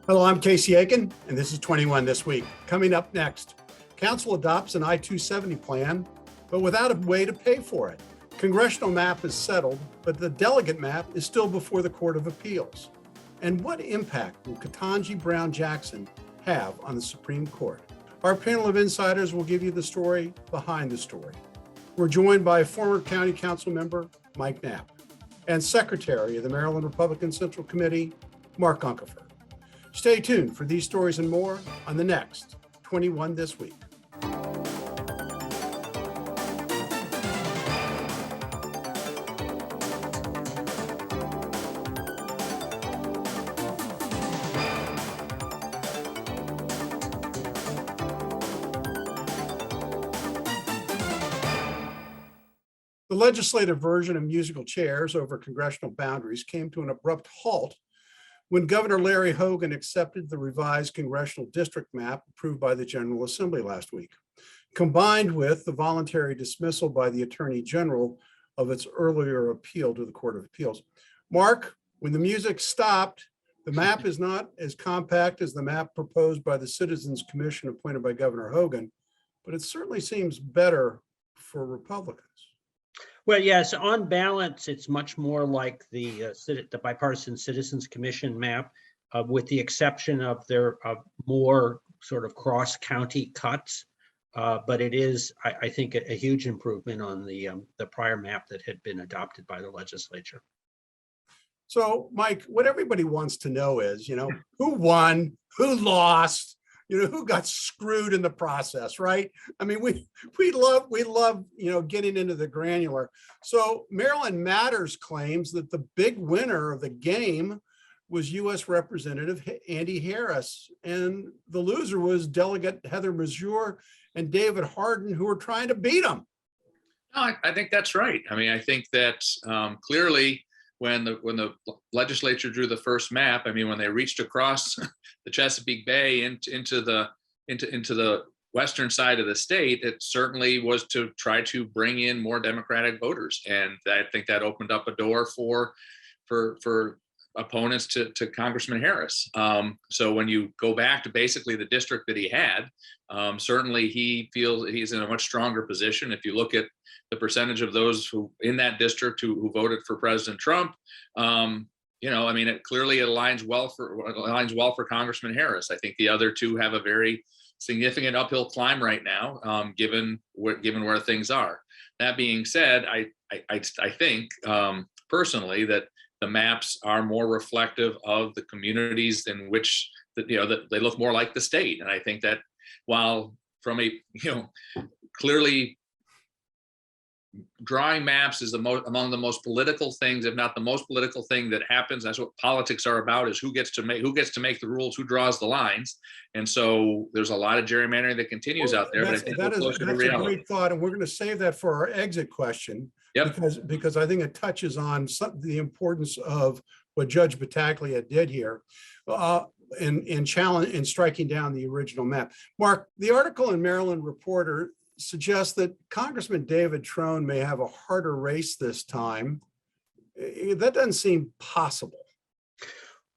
Hello, I'm Casey Aiken, and this is 21 This Week. Coming up next, Council adopts an I-270 plan, but without a way to pay for it. Congressional map is settled, but the delegate map is still before the Court of Appeals. And what impact will Ketanji Brown Jackson have on the Supreme Court? Our panel of insiders will give you the story behind the story. We're joined by former County Council member Mike Knapp and Secretary of the Maryland Republican Central Committee, Mark Uncapher. Stay tuned for these stories and more on the next 21 This Week. The legislative version of musical chairs over congressional boundaries came to an abrupt halt when Governor Larry Hogan accepted the revised congressional district map approved by the General Assembly last week, combined with the voluntary dismissal by the Attorney General of its earlier appeal to the Court of Appeals. Mark, when the music stopped, the map is not as compact as the map proposed by the Citizens Commission appointed by Governor Hogan, but it certainly seems better for Republicans. Well, yes, on balance, it's much more like the bipartisan Citizens Commission map, with the exception of their more sort of cross-county cuts. But it is, I think, a huge improvement on the prior map that had been adopted by the legislature. So, Mike, what everybody wants to know is, who won, who lost, who got screwed in the process, right? I mean, we love, getting into the granular. So Maryland Matters claims that the big winner of the game was U.S. Representative Andy Harris, and the loser was Delegate Heather Mazur and David Hardin, who were trying to beat him. No, I think that's right. I mean, I think that clearly when the legislature drew the first map, I mean, when they reached across the Chesapeake Bay into the western side of the state, it certainly was to try to bring in more Democratic voters, and I think that opened up a door for opponents to Congressman Harris. So when you go back to basically the district that he had, certainly he feels he's in a much stronger position. If you look at the percentage of those who in that district who voted for President Trump, I mean, it clearly aligns well for Congressman Harris. I think the other two have a very significant uphill climb right now, given where things are. That being said, I think personally that the maps are more reflective of the communities in which that they look more like the state. And I think that while from a clearly drawing maps is among the most political things, if not the most political thing that happens. That's what politics are about, is who gets to make the rules, who draws the lines. And so there's a lot of gerrymandering that continues out there. That's a great thought, and we're going to save that for our exit question. Yep. Because I think it touches on the importance of what Judge Battaglia did here in striking down the original map. Mark, the article in Maryland Reporter suggests that Congressman David Trone may have a harder race this time. That doesn't seem possible.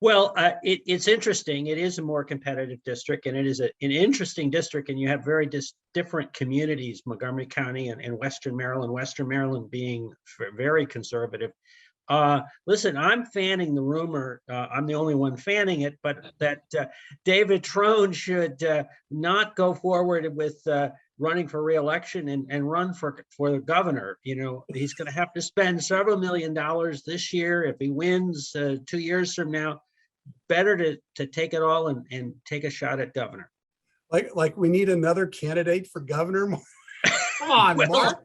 Well, it's interesting. It is a more competitive district, and it is an interesting district, and you have very different communities, Montgomery County and Western Maryland being very conservative. Listen, I'm fanning the rumor, I'm the only one fanning it, but that David Trone should not go forward with running for re-election and run for the governor. He's going to have to spend several $1 million this year. If he wins 2 years from now, better to take it all and take a shot at governor. Like we need another candidate for governor. Come on, Mark.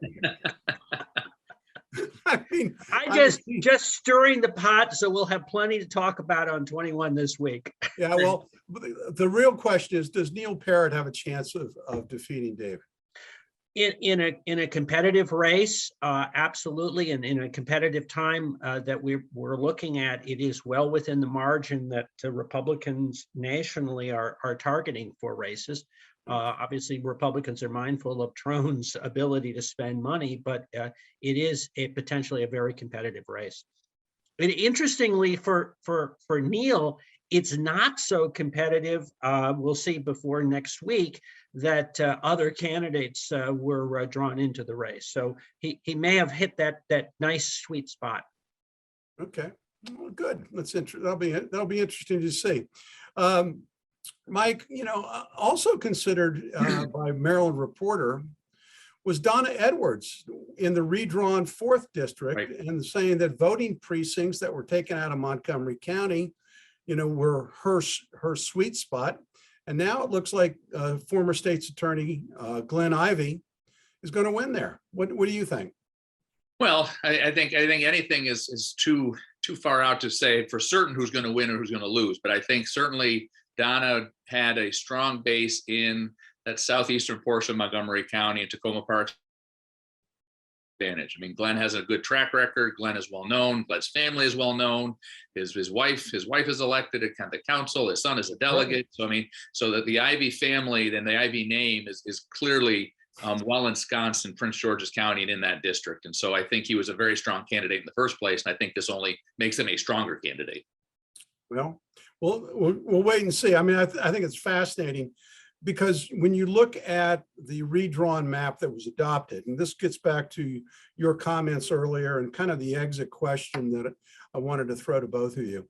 Just stirring the pot, so we'll have plenty to talk about on 21 This Week. Yeah, well, the real question is, does Neil Parrott have a chance of defeating David? In a competitive race, absolutely, and in a competitive time that we're looking at, it is well within the margin that Republicans nationally are targeting for races. Obviously, Republicans are mindful of Trone's ability to spend money, but it is potentially a very competitive race. And interestingly, for Neil, It's not so competitive. We'll see before next week that other candidates were drawn into the race. So he may have hit that nice sweet spot. Okay, well, good. That'll be interesting to see. Mike, also considered by Maryland Reporter was Donna Edwards in the redrawn 4th district, Right. and saying that voting precincts that were taken out of Montgomery County, were her sweet spot. And now it looks like former state's attorney Glenn Ivey is going to win there. What do you think? Well, I think anything is too far out to say for certain who's going to win or who's going to lose. But I think certainly Donna had a strong base in that southeastern portion of Montgomery County and Tacoma Park advantage. I mean, Glenn has a good track record. Glenn is well known. Glenn's family is well known. His wife is elected at the council. His son is a delegate. So I mean, so that the Ivey family and the Ivey name is clearly well ensconced in Prince George's County and in that district. And so I think he was a very strong candidate in the first place. And I think this only makes him a stronger candidate. Well, we'll wait and see. I mean, I think it's fascinating because when you look at the redrawn map that was adopted, and this gets back to your comments earlier and kind of the exit question that I wanted to throw to both of you.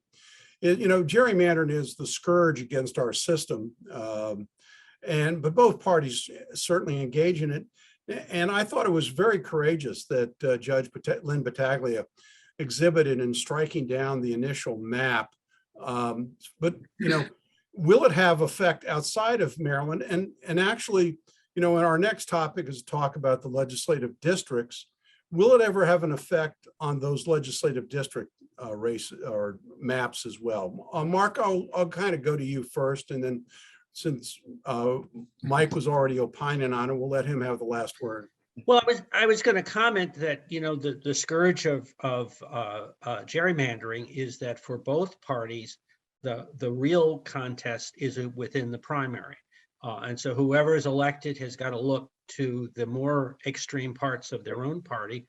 Gerrymandering is the scourge against our system. But both parties certainly engage in it. And I thought it was very courageous that Judge Lynn Battaglia exhibited in striking down the initial map. But will it have effect outside of Maryland? And actually, in our next topic is to talk about the legislative districts. Will it ever have an effect on those legislative district race or maps as well? Mark, I'll kind of go to you first, and then since Mike was already opining on it, we'll let him have the last word. Well, I was going to comment that the scourge of gerrymandering is that for both parties, the real contest is within the primary, and so whoever is elected has got to look to the more extreme parts of their own party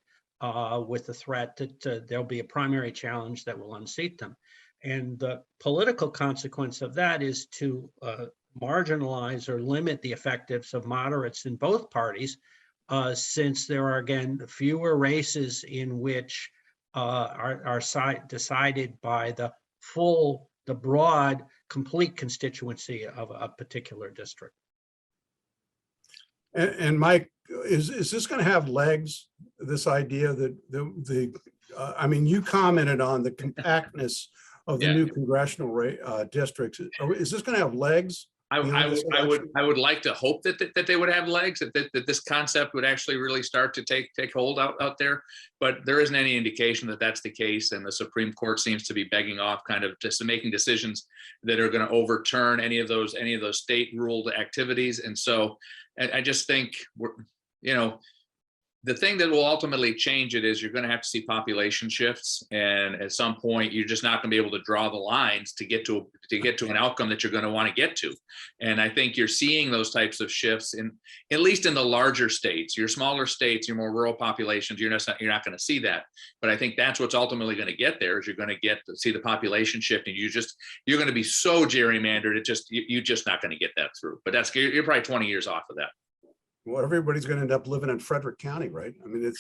with the threat that there'll be a primary challenge that will unseat them, and the political consequence of that is to marginalize or limit the effectiveness of moderates in both parties, since there are, again, fewer races in which are decided by the broad, complete constituency of a particular district. And Mike, is this going to have legs, this idea that I mean, you commented on the compactness of the new congressional districts. Is this going to have legs? I would like to hope that they would have legs, that this concept would actually really start to take hold out there, but there isn't any indication that that's the case, and the Supreme Court seems to be begging off, kind of just making decisions that are going to overturn any of those state ruled activities. And so I just think the thing that will ultimately change it is you're going to have to see population shifts, and at some point you're just not going to be able to draw the lines to get to an outcome that you're going to want to get to. And I think you're seeing those types of shifts at least in the larger states. Your smaller states, your more rural populations, you're not going to see that. But I think that's what's ultimately going to get there, is you're going to see the population shift, and you're going to be so gerrymandered, you're just not going to get that through. But you're probably 20 years off of that. Well, everybody's going to end up living in Frederick County, right? I mean,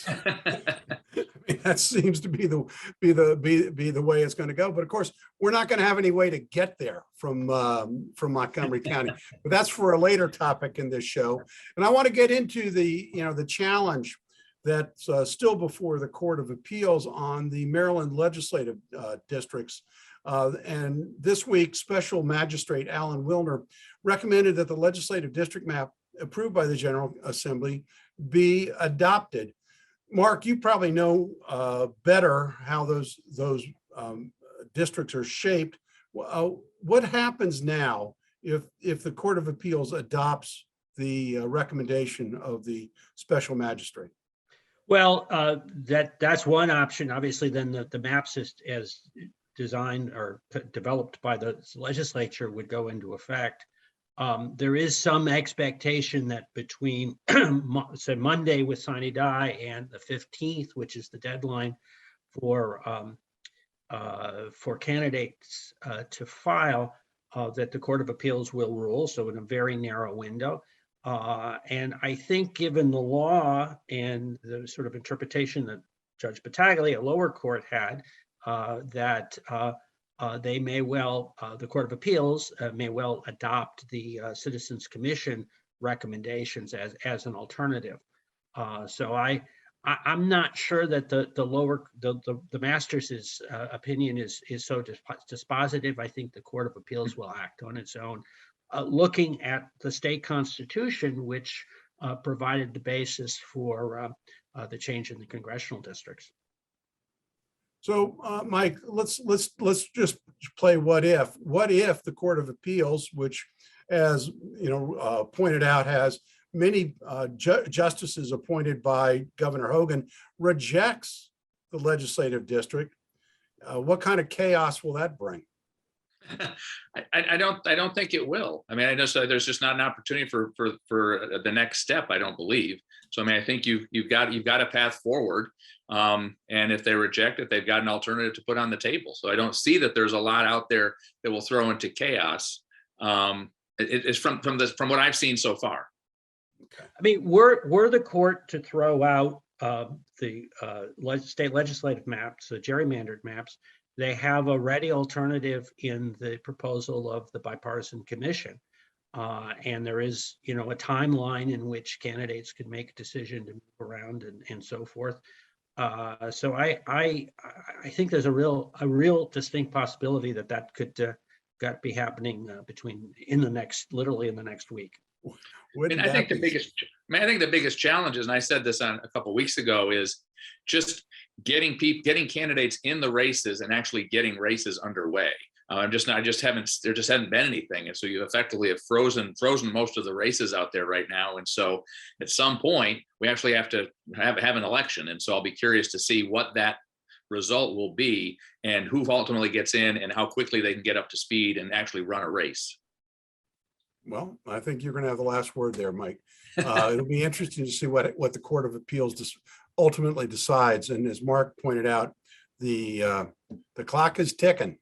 that seems to be the way it's going to go. But of course, we're not going to have any way to get there from Montgomery County. But that's for a later topic in this show. And I want to get into the challenge that's still before the Court of Appeals on the Maryland legislative districts. And this week, Special Magistrate Alan Wilner recommended that the legislative district map approved by the General Assembly be adopted. Mark, you probably know better how those districts are shaped. What happens now if the Court of Appeals adopts the recommendation of the special magistrate? Well, that's one option. Obviously, then the maps as designed or developed by the legislature would go into effect. There is some expectation that between Monday with sine die and the 15th, which is the deadline for for candidates to file, that the Court of Appeals will rule, so in a very narrow window. And I think given the law and the sort of interpretation that Judge Battaglia, a lower court, had, that they may well, the Court of Appeals may well adopt the Citizens Commission recommendations as an alternative. So I'm not sure that the Masters' opinion is so dispositive. I think the Court of Appeals will act on its own, looking at the state constitution, which provided the basis for the change in the congressional districts. So, Mike, let's just play what if. What if the Court of Appeals, which, as you know, pointed out, has many justices appointed by Governor Hogan, rejects the legislative district? What kind of chaos will that bring? I don't think it will. I mean, I know there's just not an opportunity for the next step, I don't believe. So, I mean, I think you've got a path forward. And if they reject it, they've got an alternative to put on the table. So I don't see that there's a lot out there that will throw into chaos. It's from what I've seen so far. Okay. I mean, were the court to throw out the state legislative maps, the gerrymandered maps, they have a ready alternative in the proposal of the bipartisan commission. And there is, you know, a timeline in which candidates could make a decision to move around and so forth. So I think there's a real distinct possibility that could be happening literally in the next week. And I think the biggest challenge is, and I said this on a couple of weeks ago, is just getting candidates in the races and actually getting races underway. There just hasn't been anything, and so you effectively have frozen most of the races out there right now. And so at some point we actually have to have an election, and so I'll be curious to see what that result will be and who ultimately gets in and how quickly they can get up to speed and actually run a race. Well, I think you're going to have the last word there, Mike. It'll be interesting to see what the Court of Appeals ultimately decides. And as Mark pointed out, the clock is ticking.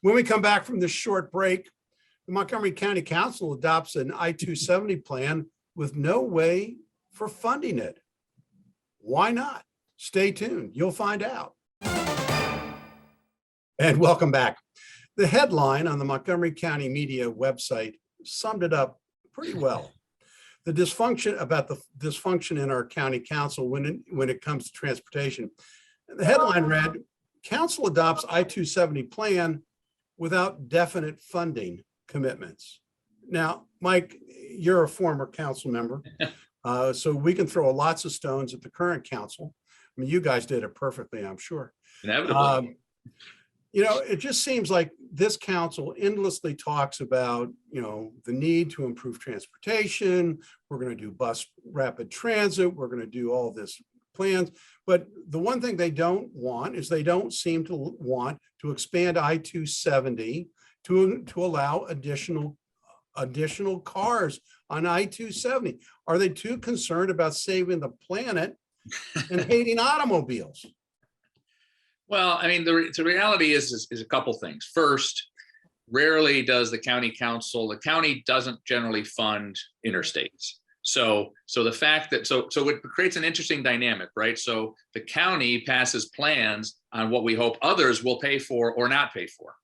When we come back from this short break, the Montgomery County Council adopts an I-270 plan with no way for funding it. Why not? Stay tuned. You'll find out. And welcome back. The headline on the Montgomery County Media website summed it up pretty well. The dysfunction in our county council when it comes to transportation. The headline read, Council adopts I-270 plan without definite funding commitments. Now, Mike, you're a former council member, so we can throw lots of stones at the current council. I mean, you guys did it perfectly, I'm sure. Inevitably. You know, it just seems like this council endlessly talks about, you know, the need to improve transportation. We're going to do bus rapid transit. We're going to do all this plans. But the one thing they don't want is they don't seem to want to expand I-270 to allow additional cars on I-270. Are they too concerned about saving the planet and hating automobiles? Well, I mean, the reality is a couple things. First, rarely does the county doesn't generally fund interstates. So the fact that, so it creates an interesting dynamic, right? So the county passes plans on what we hope others will pay for or not pay for.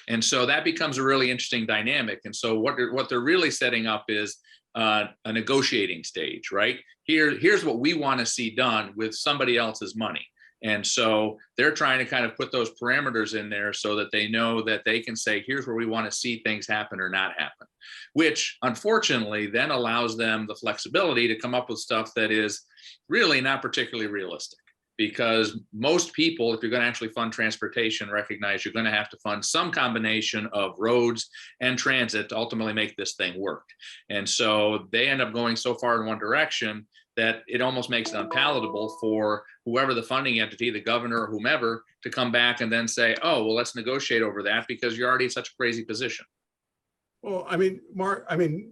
And so that becomes a really interesting dynamic. And so what they're really setting up is a negotiating stage, right? Here's what we want to see done with somebody else's money. And so they're trying to kind of put those parameters in there so that they know that they can say, here's where we want to see things happen or not happen, which unfortunately then allows them the flexibility to come up with stuff that is really not particularly realistic. Because most people, if you're going to actually fund transportation, recognize you're going to have to fund some combination of roads and transit to ultimately make this thing work. And so they end up going so far in one direction that it almost makes it unpalatable for whoever the funding entity, the governor or whomever, to come back and then say, oh, well, let's negotiate over that because you're already in such a crazy position. Well, I mean,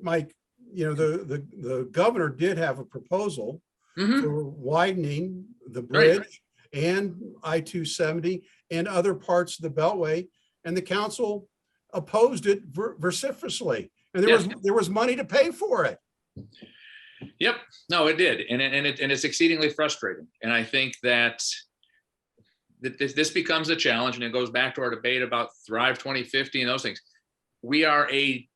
Mike, you know, the governor did have a proposal for widening the bridge and I-270 and other parts of the Beltway, and the council opposed it vociferously, and there was money to pay for it. Yep, no, it did, and it's exceedingly frustrating. And I think that this becomes a challenge, and it goes back to our debate about Thrive 2050 and those things. We are a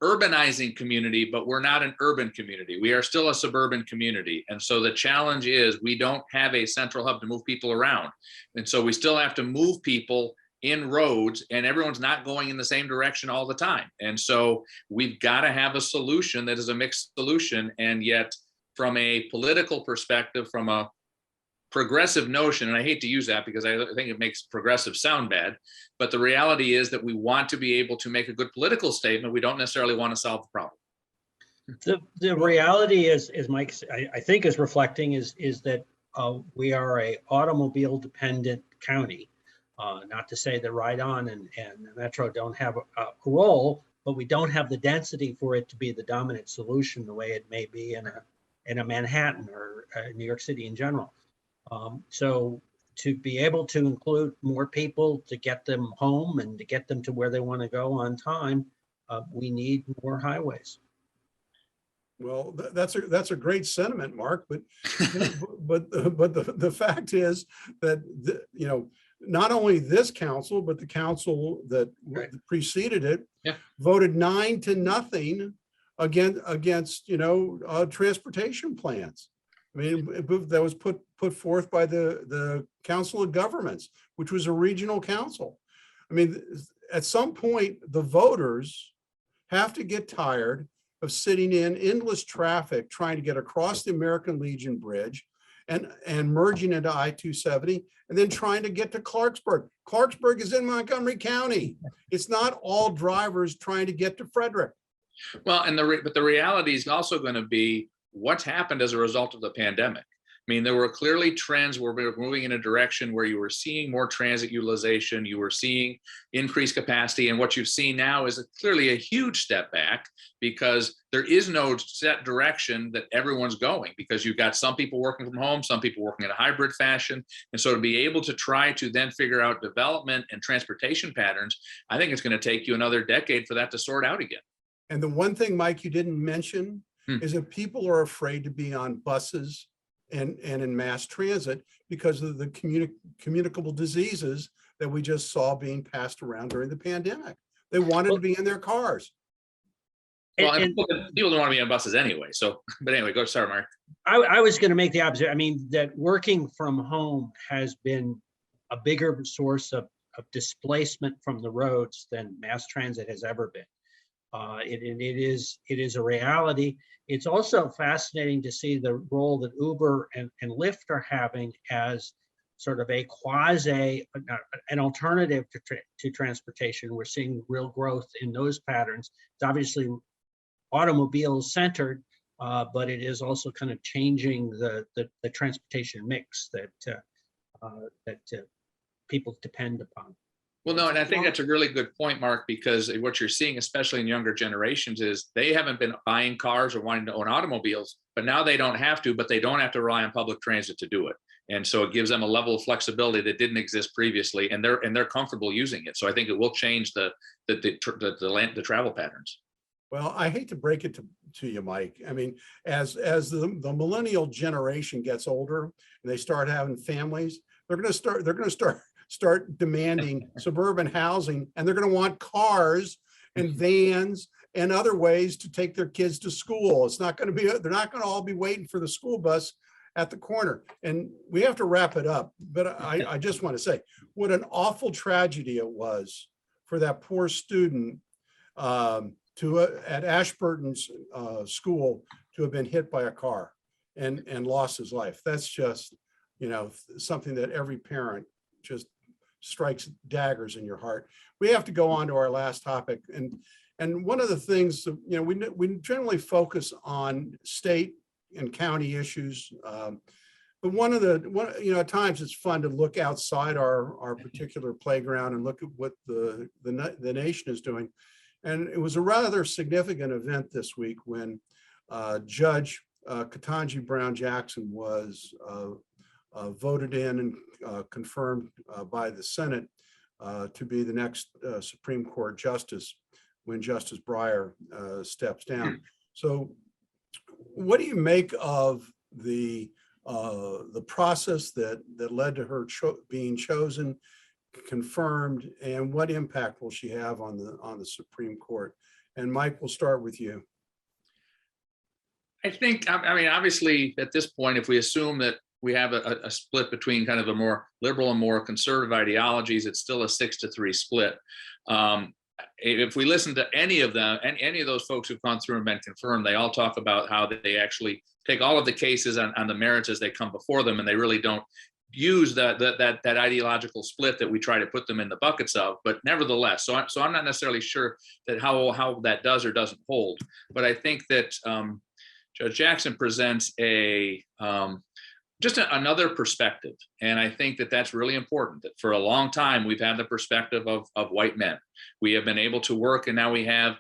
urbanizing community, but we're not an urban community. We are still a suburban community. And so the challenge is we don't have a central hub to move people around. And so we still have to move people in roads, and everyone's not going in the same direction all the time. And so we've got to have a solution that is a mixed solution. And yet from a political perspective, from a progressive notion, and I hate to use that because I think it makes progressive sound bad, but the reality is that we want to be able to make a good political statement. We don't necessarily want to solve the problem. The reality is Mike, I think is reflecting is that we are a automobile dependent county. Not to say that Ride-On and Metro don't have a role, but we don't have the density for it to be the dominant solution the way it may be in a Manhattan or New York City in general. So to be able to include more people, to get them home and to get them to where they want to go on time, we need more highways. Well, that's a great sentiment, Mark. But the fact is that not only this council, but the council that preceded it voted 9-0 against transportation plans. I mean, that was put forth by the Council of Governments, which was a regional council. I mean, at some point, the voters have to get tired of sitting in endless traffic trying to get across the American Legion Bridge and merging into I-270 and then trying to get to Clarksburg. Clarksburg is in Montgomery County. It's not all drivers trying to get to Frederick. Well, but the reality is also going to be what's happened as a result of the pandemic. I mean, there were clearly trends where we were moving in a direction where you were seeing more transit utilization, you were seeing increased capacity, and what you've seen now is clearly a huge step back because there is no set direction that everyone's going, because you've got some people working from home, some people working in a hybrid fashion. And so to be able to try to then figure out development and transportation patterns, I think it's going to take you another decade for that to sort out again. And the one thing, Mike, you didn't mention is that people are afraid to be on buses and in mass transit because of the communicable diseases that we just saw being passed around during the pandemic. They wanted to be in their cars. Well, and people don't want to be on buses anyway. So, but anyway, go. Sorry, Mark. I was going to make the observation. I mean, that working from home has been a bigger source of displacement from the roads than mass transit has ever been. It is a reality. It's also fascinating to see the role that Uber and Lyft are having as sort of a an alternative to transportation. We're seeing real growth in those patterns. It's obviously automobile centered, but it is also kind of changing the transportation mix that people depend upon. Well, no, and I think that's a really good point, Mark, because what you're seeing, especially in younger generations, is they haven't been buying cars or wanting to own automobiles, but now they don't have to, but they don't have to rely on public transit to do it. And so it gives them a level of flexibility that didn't exist previously, and they're comfortable using it. So I think it will change the travel patterns. Well, I hate to break it to you, Mike. I mean, as the millennial generation gets older and they start having families, they're going to start demanding suburban housing, and they're going to want cars and vans and other ways to take their kids to school. It's not going to be, they're not going to all be waiting for the school bus at the corner. And we have to wrap it up, but I just want to say what an awful tragedy it was for that poor student at Ashburton's school to have been hit by a car and lost his life. That's just, something that every parent just strikes daggers in your heart. We have to go on to our last topic. And one of the things, we generally focus on state and county issues. But at times it's fun to look outside our particular playground and look at what the nation is doing. And it was a rather significant event this week when Judge Ketanji Brown Jackson was voted in and confirmed by the Senate to be the next Supreme Court justice when Justice Breyer steps down. So what do you make of the process that led to her being chosen, confirmed, and what impact will she have on the Supreme Court? And Mike, we'll start with you. I think, I mean, obviously, at this point, if we assume that we have a split between kind of a more liberal and more conservative ideologies, it's still a 6-3 split. If we listen to any of them, and any of those folks who've gone through and been confirmed, they all talk about how they actually take all of the cases on the merits as they come before them, and they really don't use that ideological split that we try to put them in the buckets of. But nevertheless, so I'm not necessarily sure that how that does or doesn't hold. But I think that Judge Jackson presents just another perspective. And I think that that's really important, that for a long time, we've had the perspective of white men. We have been able to work, and now we have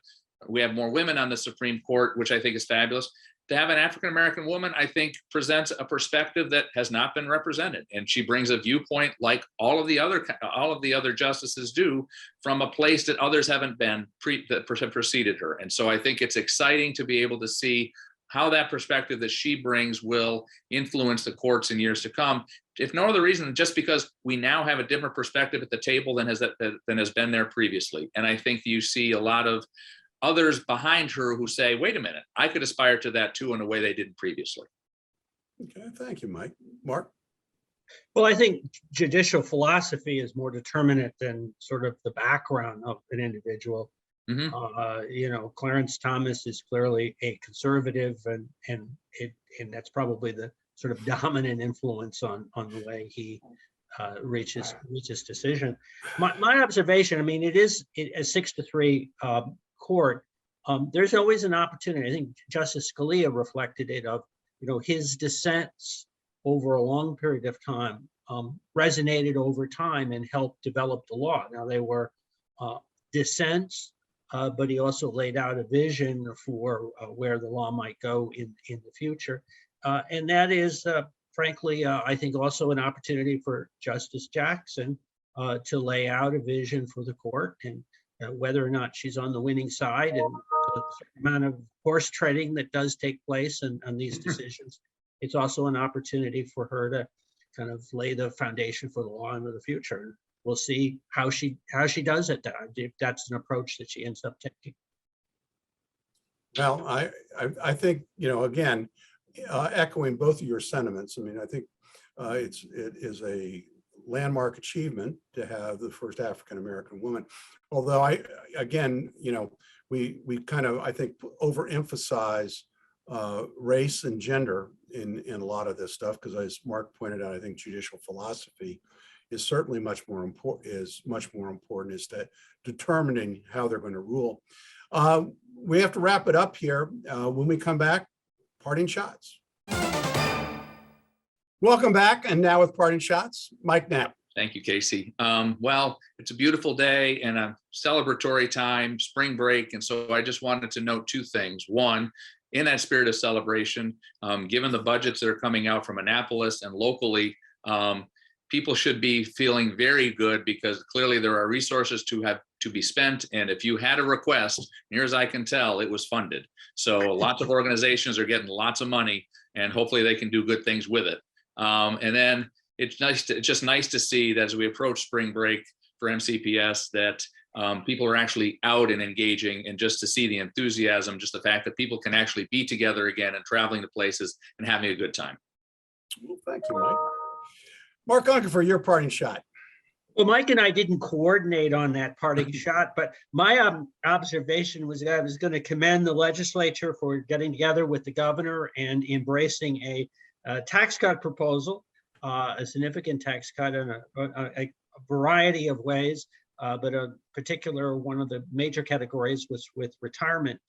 more women on the Supreme Court, which I think is fabulous. To have an African-American woman, I think, presents a perspective that has not been represented. And she brings a viewpoint like all of the other justices do, from a place that others haven't been that preceded her. And so I think it's exciting to be able to see how that perspective that she brings will influence the courts in years to come, if no other reason, just because we now have a different perspective at the table than has been there previously. And I think you see a lot of others behind her who say, wait a minute, I could aspire to that too in a way they didn't previously. Okay, thank you, Mike. Mark? Well, I think judicial philosophy is more determinate than sort of the background of an individual. Mm-hmm. Clarence Thomas is clearly a conservative, and that's probably the sort of dominant influence on the way he reaches decision. My observation, I mean, it is a 6-3 court. There's always an opportunity. I think Justice Scalia reflected it of, his dissents over a long period of time resonated over time and helped develop the law. Now, they were dissents, but he also laid out a vision for where the law might go in the future. And that is, frankly, I think also an opportunity for Justice Jackson to lay out a vision for the court, and whether or not she's on the winning side, and the amount of horse treading that does take place on these decisions. It's also an opportunity for her to kind of lay the foundation for the law into the future. We'll see how she does it, if that's an approach that she ends up taking. Well, I think, again, echoing both of your sentiments, I mean, I think it is a landmark achievement to have the first African-American woman. Although we kind of, I think, overemphasize race and gender in a lot of this stuff, because as Mark pointed out, I think judicial philosophy is certainly much more important as to determining how they're going to rule. We have to wrap it up here. When we come back, parting shots. Welcome back, and now with parting shots, Mike Knapp. Thank you, Casey. Well, it's a beautiful day and a celebratory time, spring break. And so I just wanted to note two things. One, in that spirit of celebration, given the budgets that are coming out from Annapolis and locally, people should be feeling very good, because clearly there are resources to be spent. And if you had a request, near as I can tell, it was funded. So lots of organizations are getting lots of money, and hopefully they can do good things with it. And then it's just nice to see that as we approach spring break for MCPS, that people are actually out and engaging, and just to see the enthusiasm, just the fact that people can actually be together again and traveling to places and having a good time. Well, thank you, Mike. Mark Uncapher, your parting shot. Well, Mike and I didn't coordinate on that parting shot, but my observation was that I was going to commend the legislature for getting together with the governor and embracing a tax cut proposal, a significant tax cut in a variety of ways, but a particular one of the major categories was with retirement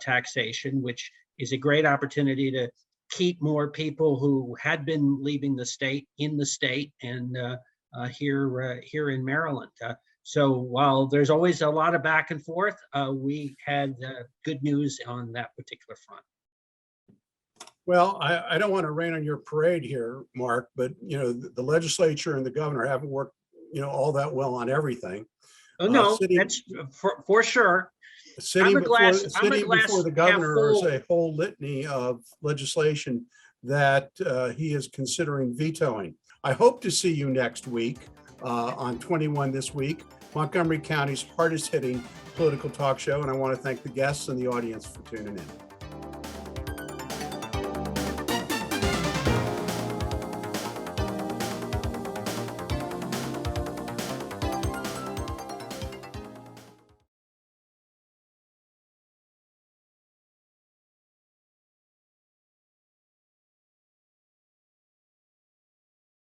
taxation, which is a great opportunity to keep more people who had been leaving the state in the state and here in Maryland. So while there's always a lot of back and forth, we had good news on that particular front. Well, I don't want to rain on your parade here, Mark, but the legislature and the governor haven't worked, all that well on everything. Oh, no, Sitting- that's for sure. Sitting I'm a before glass the half governor is full. a whole litany of legislation that he is considering vetoing. I hope to see you next week on 21 This Week, Montgomery County's hardest hitting political talk show. And I want to thank the guests and the audience for tuning in.